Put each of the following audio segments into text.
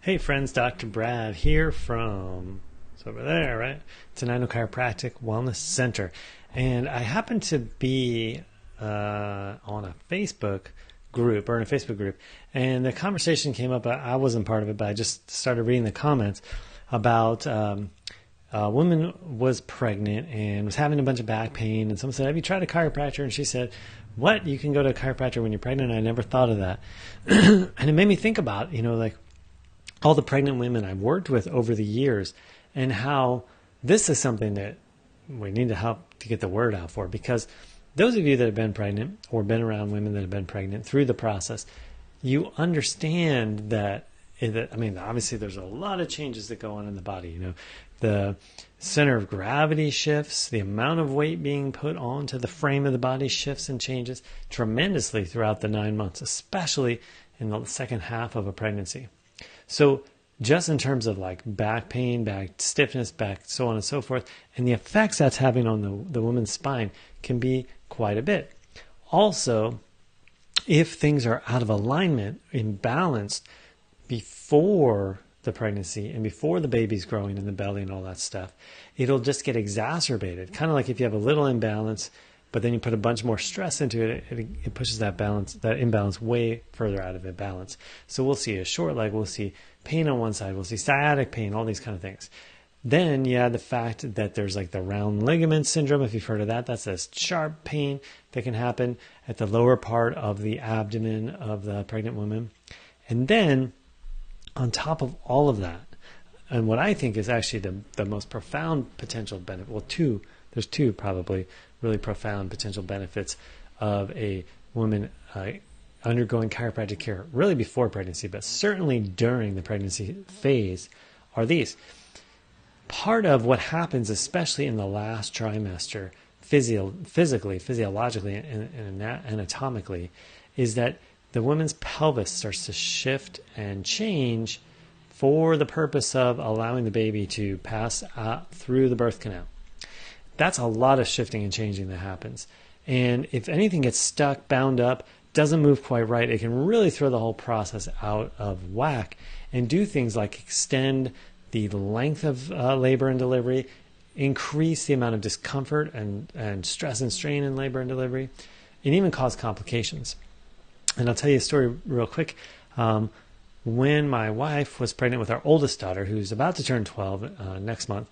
Hey friends, Dr. Brad here from, it's over there, right? Tenino Chiropractic Wellness Center. And I happen to be on a Facebook group, or in a Facebook group, and the conversation came up. I wasn't part of it, but I just started reading the comments about a woman was pregnant and was having a bunch of back pain. And someone said, have you tried a chiropractor? And she said, what? You can go to a chiropractor when you're pregnant? I never thought of that. And it made me think about, like, all the pregnant women I've worked with over the years and how this is something that we need to help to get the word out for, because those of you that have been pregnant or been around women that have been pregnant through the process, you understand that, obviously there's a lot of changes that go on in the body. The center of gravity shifts, the amount of weight being put onto the frame of the body shifts and changes tremendously throughout the 9 months, especially in the second half of a pregnancy. So just in terms of like back pain, back stiffness, back so on and so forth, and the effects that's having on the woman's spine can be quite a bit. Also, if things are out of alignment, imbalanced before the pregnancy and before the baby's growing in the belly and all that stuff, it'll just get exacerbated. Kind of like if you have a little imbalance, but then you put a bunch more stress into it, it pushes that imbalance way further out of the balance. So we'll see a short leg, we'll see pain on one side, we'll see sciatic pain, all these kind of things. Then you add the fact that there's like the round ligament syndrome, if you've heard of that. That's a sharp pain that can happen at the lower part of the abdomen of the pregnant woman. And then on top of all of that, and what I think is actually the most profound potential benefit, there's two probably really profound potential benefits of a woman undergoing chiropractic care, really before pregnancy, but certainly during the pregnancy phase, are these. Part of what happens, especially in the last trimester, physically, physiologically, and anatomically, is that the woman's pelvis starts to shift and change for the purpose of allowing the baby to pass through the birth canal. That's a lot of shifting and changing that happens. And if anything gets stuck, bound up, doesn't move quite right, it can really throw the whole process out of whack and do things like extend the length of labor and delivery, increase the amount of discomfort and stress and strain in labor and delivery, and even cause complications. And I'll tell you a story real quick. When my wife was pregnant with our oldest daughter, who's about to turn 12 next month,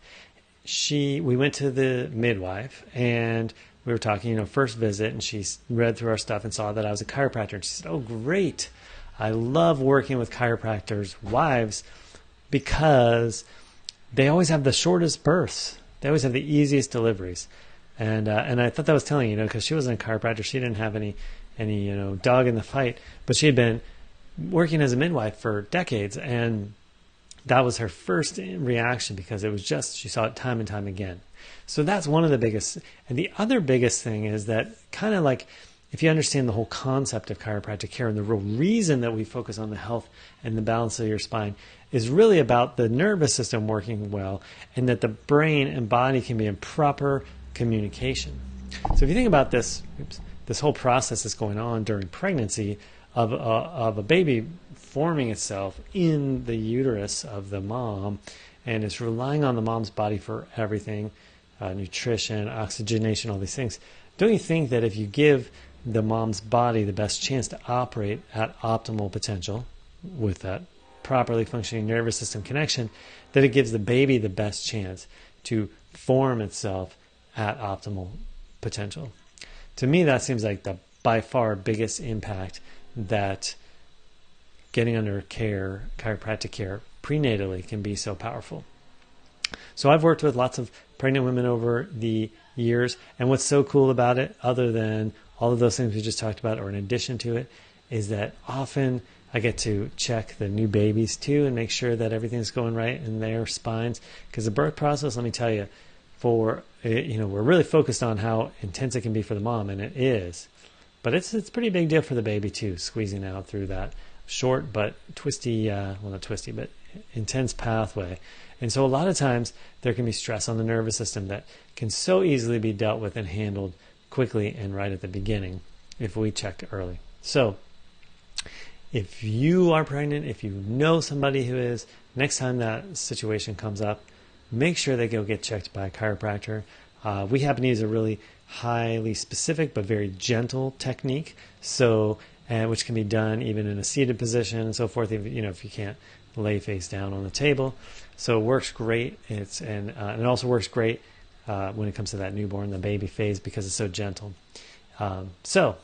we went to the midwife and we were talking, first visit, and she read through our stuff and saw that I was a chiropractor. And she said, oh, great. I love working with chiropractors' wives because they always have the shortest births. They always have the easiest deliveries. And I thought that was telling, because she wasn't a chiropractor. She didn't have any dog in the fight, but she had been working as a midwife for decades, and that was her first reaction because it was just, she saw it time and time again. So that's one of the biggest. And the other biggest thing is that, kind of like, if you understand the whole concept of chiropractic care and the real reason that we focus on the health and the balance of your spine is really about the nervous system working well, and that the brain and body can be in proper communication. So if you think about this whole process that's going on during pregnancy of a baby forming itself in the uterus of the mom, and it's relying on the mom's body for everything, nutrition, oxygenation, all these things. Don't you think that if you give the mom's body the best chance to operate at optimal potential with that properly functioning nervous system connection, that it gives the baby the best chance to form itself at optimal potential? To me, that seems like the by far biggest impact that getting under care, chiropractic care, prenatally can be so powerful. So I've worked with lots of pregnant women over the years, and what's so cool about it, other than all of those things we just talked about, or in addition to it, is that often I get to check the new babies too and make sure that everything's going right in their spines. Because the birth process, let me tell you, we're really focused on how intense it can be for the mom, and it is. But it's a pretty big deal for the baby too, squeezing out through that short but twisty, not twisty, but intense pathway. And so a lot of times there can be stress on the nervous system that can so easily be dealt with and handled quickly and right at the beginning if we checked early. So if you are pregnant, if you know somebody who is, next time that situation comes up, make sure they go get checked by a chiropractor. We happen to use a really highly specific but very gentle technique, which can be done even in a seated position and so forth. If you can't lay face down on the table, so it works great. And it also works great when it comes to that newborn, the baby phase, because it's so gentle. So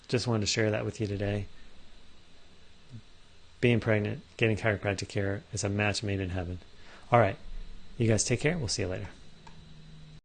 just wanted to share that with you today. Being pregnant, getting chiropractic care is a match made in heaven. All right, you guys take care. We'll see you later.